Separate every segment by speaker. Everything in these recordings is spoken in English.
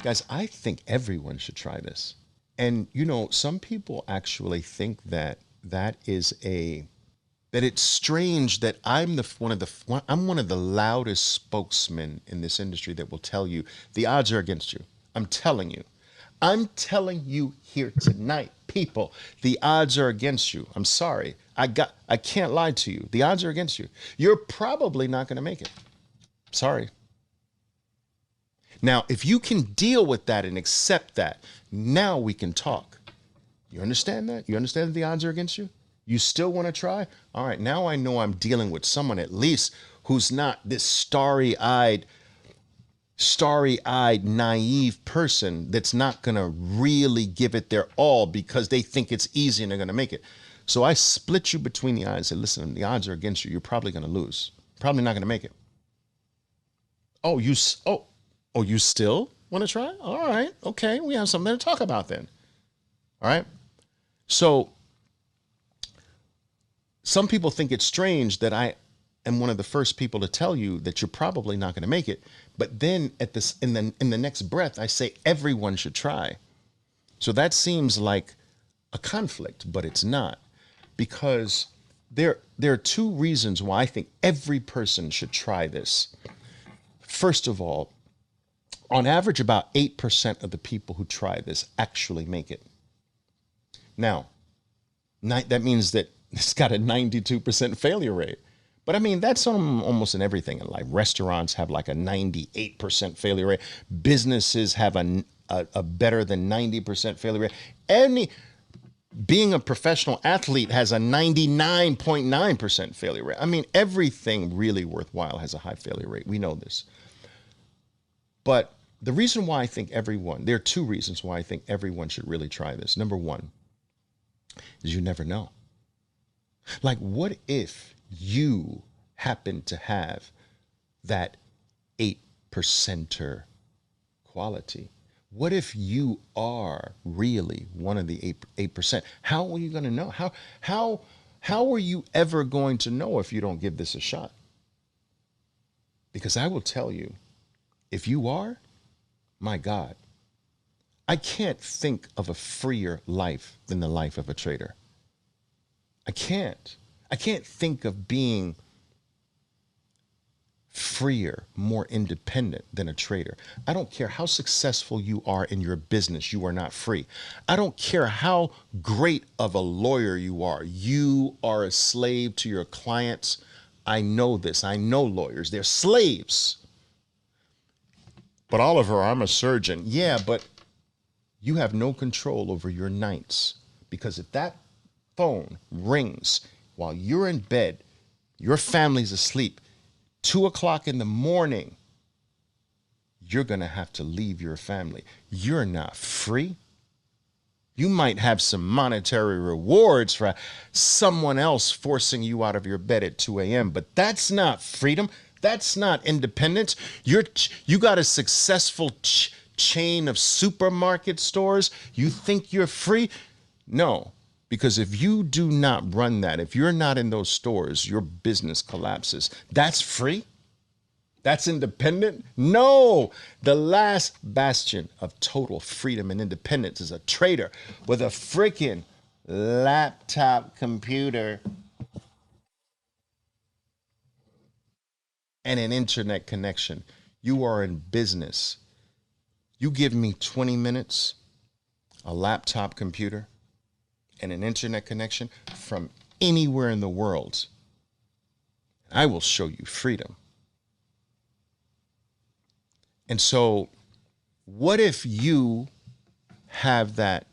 Speaker 1: Guys, I think everyone should try this. And you know, some people actually think that that it's strange that I'm one of the loudest spokesmen in this industry that will tell you the odds are against you. I'm telling you. I'm telling you here tonight, people, the odds are against you. I'm sorry. I can't lie to you. The odds are against you. You're probably not going to make it. Sorry. Now, if you can deal with that and accept that, now we can talk. You understand that? You understand that the odds are against you? You still want to try? All right, now I know I'm dealing with someone at least who's not this starry-eyed, naive person that's not going to really give it their all because they think it's easy and they're going to make it. So I split you between the eyes and listen, the odds are against you. You're probably going to lose. Probably not going to make it. Oh, you still want to try? All right. Okay, we have something to talk about then. All right? So some people think it's strange that I am one of the first people to tell you that you're probably not going to make it. But then at this in the next breath, I say everyone should try. So that seems like a conflict, but it's not, because there are two reasons why I think every person should try this. First of all, on average, about 8% of the people who try this actually make it. Now, that means that it's got a 92% failure rate. But I mean, that's almost in everything in life. Restaurants have like a 98% failure rate. Businesses have a better than 90% failure rate. Any Being a professional athlete has a 99.9% failure rate. I mean, everything really worthwhile has a high failure rate. We know this. But the reason why I think there are two reasons why I think everyone should really try this. Number one is you never know. Like, what if you happen to have that 8%er quality? What if you are really one of the 8%? How are you going to know? How are you ever going to know if you don't give this a shot? Because I will tell you, if you are, my God, I can't think of a freer life than the life of a trader. I can't. I can't think of being freer, more independent than a trader. I don't care how successful you are in your business, you are not free. I don't care how great of a lawyer you are a slave to your clients. I know this. I know lawyers, they're slaves. But Oliver, I'm a surgeon. Yeah, but you have no control over your nights, because if that phone rings while you're in bed, your family's asleep, 2 o'clock in the morning, you're going to have to leave your family. You're not free. You might have some monetary rewards for someone else forcing you out of your bed at 2 a.m., but that's not freedom. That's not independence. You got a successful chain of supermarket stores. You think you're free? No, because if you do not run that, if you're not in those stores, your business collapses. That's free? That's independent? No. The last bastion of total freedom and independence is a trader with a freaking laptop computer and an internet connection. You are in business. You give me 20 minutes, a laptop computer, and an internet connection from anywhere in the world, I will show you freedom. And so, what if you have that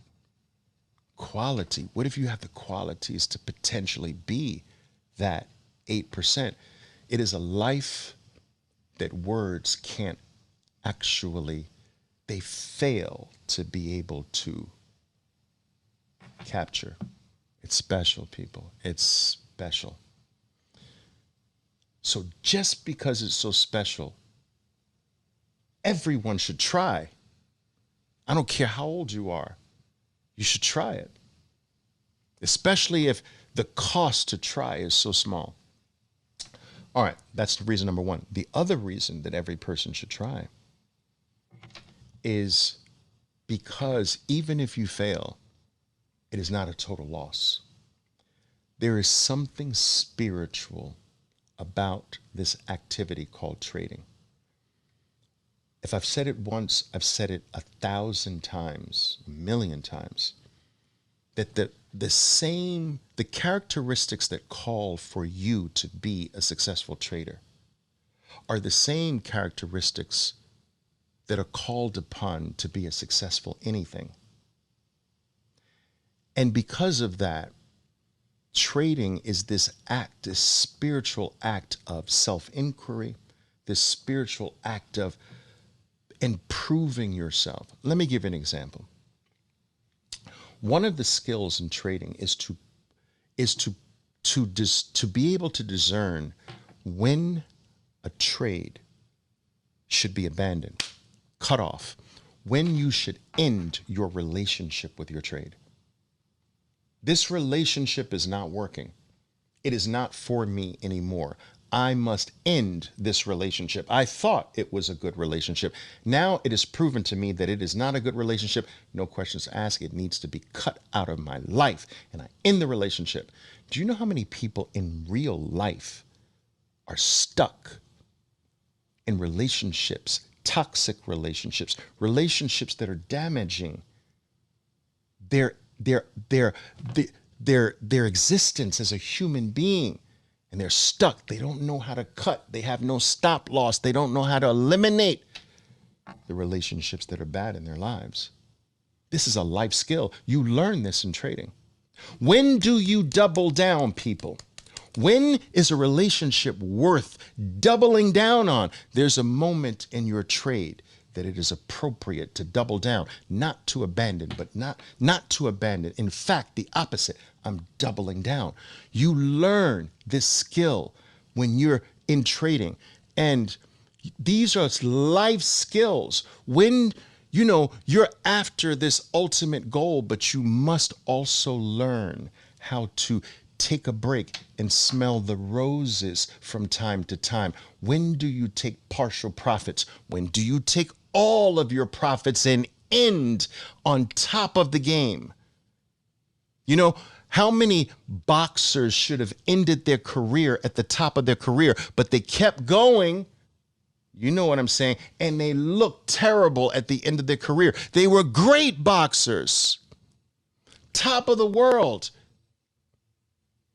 Speaker 1: quality? What if you have the qualities to potentially be that 8%? It is a life that words can't actually, they fail to be able to capture. It's special, people. It's special. So just because it's so special, everyone should try. I don't care how old you are. You should try it, especially if the cost to try is so small. All right, that's the reason number one. The other reason that every person should try is because even if you fail, it is not a total loss. There is something spiritual about this activity called trading. If I've said it once, I've said it 1,000 times, 1,000,000 times, that the characteristics that call for you to be a successful trader are the same characteristics that are called upon to be a successful anything. And because of that, trading is this act, this spiritual act of self-inquiry, this spiritual act of improving yourself. Let me give you an example. One of the skills in trading is to be able to discern when a trade should be abandoned, cut off, when you should end your relationship with your trade. This relationship is not working. It is not for me anymore. I must end this relationship. I thought it was a good relationship. Now it is proven to me that it is not a good relationship. No questions asked. It needs to be cut out of my life. And I end the relationship. Do you know how many people in real life are stuck in relationships, toxic relationships, relationships that are damaging their existence as a human being, and they're stuck. They don't know how to cut. They have no stop loss. They don't know how to eliminate the relationships that are bad in their lives. This is a life skill. You learn this in trading. When do you double down, people? When is a relationship worth doubling down on? There's a moment in your trade that it is appropriate to double down, not to abandon, but not to abandon. In fact, the opposite. I'm doubling down. You learn this skill when you're in trading. And these are life skills. When you're after this ultimate goal, but you must also learn how to take a break and smell the roses from time to time. When do you take partial profits? When do you take all of your profits and end on top of the game? You know, how many boxers should have ended their career at the top of their career, but they kept going? You know what I'm saying? And they looked terrible at the end of their career. They were great boxers, top of the world,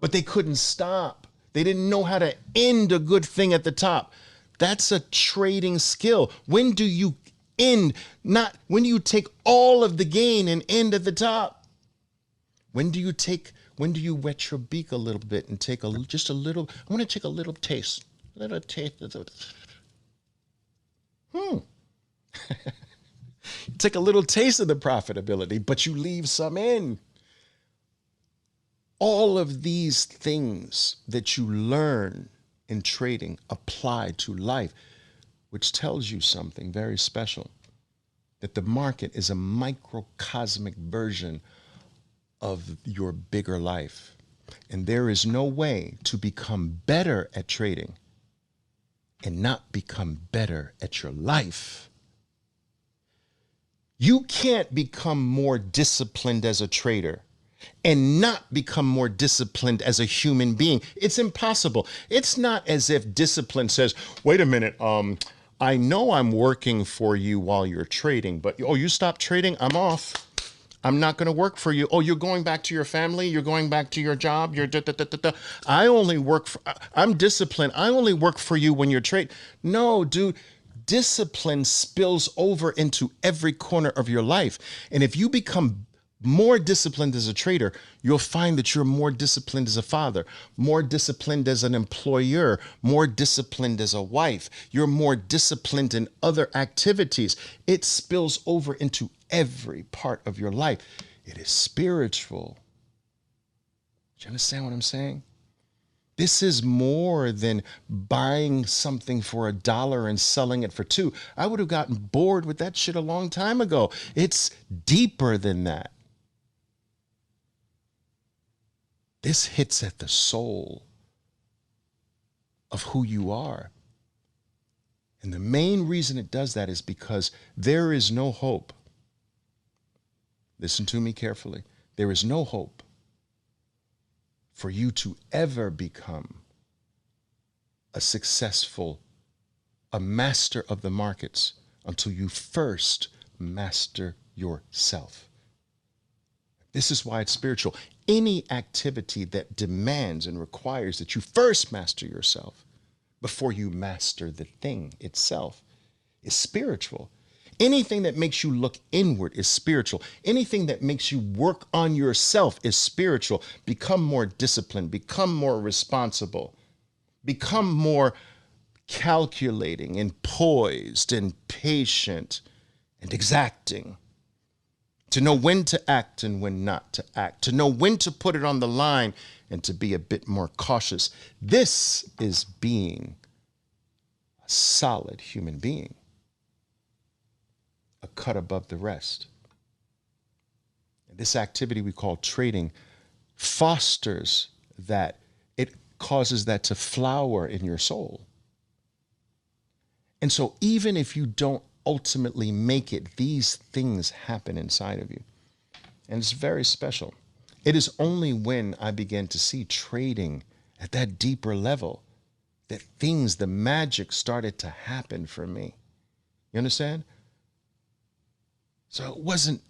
Speaker 1: but they couldn't stop. They didn't know how to end a good thing at the top. That's a trading skill. When do you end? Not when you take all of the gain and end at the top. When do you wet your beak a little bit and take just a little? I want to take a little taste. Take a little taste of the profitability, but you leave some in. All of these things that you learn in trading apply to life, which tells you something very special, that the market is a microcosmic version of your bigger life. And there is no way to become better at trading and not become better at your life. You can't become more disciplined as a trader and not become more disciplined as a human being. It's impossible. It's not as if discipline says, wait a minute, I know I'm working for you while you're trading, but you stop trading, I'm off. I'm not going to work for you. Oh, you're going back to your family. You're going back to your job. I only work for, I'm disciplined. I only work for you when you're trading. No, dude. Discipline spills over into every corner of your life. And if you become more disciplined as a trader, you'll find that you're more disciplined as a father, more disciplined as an employer, more disciplined as a wife. You're more disciplined in other activities. It spills over into every part of your life. It is spiritual. Do you understand what I'm saying? This is more than buying something for $1 and selling it for $2. I would have gotten bored with that shit a long time ago. It's deeper than that. This hits at the soul of who you are. And the main reason it does that is because there is no hope. Listen to me carefully. There is no hope for you to ever become a master of the markets until you first master yourself. This is why it's spiritual. Any activity that demands and requires that you first master yourself before you master the thing itself is spiritual. Anything that makes you look inward is spiritual. Anything that makes you work on yourself is spiritual. Become more disciplined, become more responsible, become more calculating and poised and patient and exacting. To know when to act and when not to act, to know when to put it on the line and to be a bit more cautious. This is being a solid human being, a cut above the rest. And this activity we call trading fosters that. It causes that to flower in your soul. And so even if you don't ultimately make it, these things happen inside of you. And it's very special. It is only when I began to see trading at that deeper level that things, the magic started to happen for me. You understand? So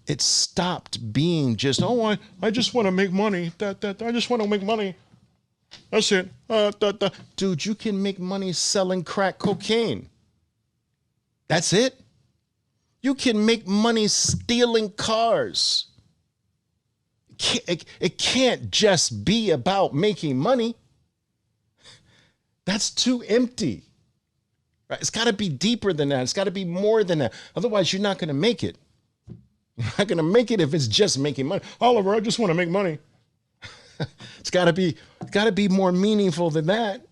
Speaker 1: it stopped being just, oh, I just want to make money. I just want to make money. That's it. Dude, you can make money selling crack cocaine. That's it. You can make money stealing cars. It can't just be about making money. That's too empty. Right? It's got to be deeper than that. It's got to be more than that. Otherwise, you're not going to make it. You're not going to make it if it's just making money. Oliver, I just want to make money. It's got to be more meaningful than that.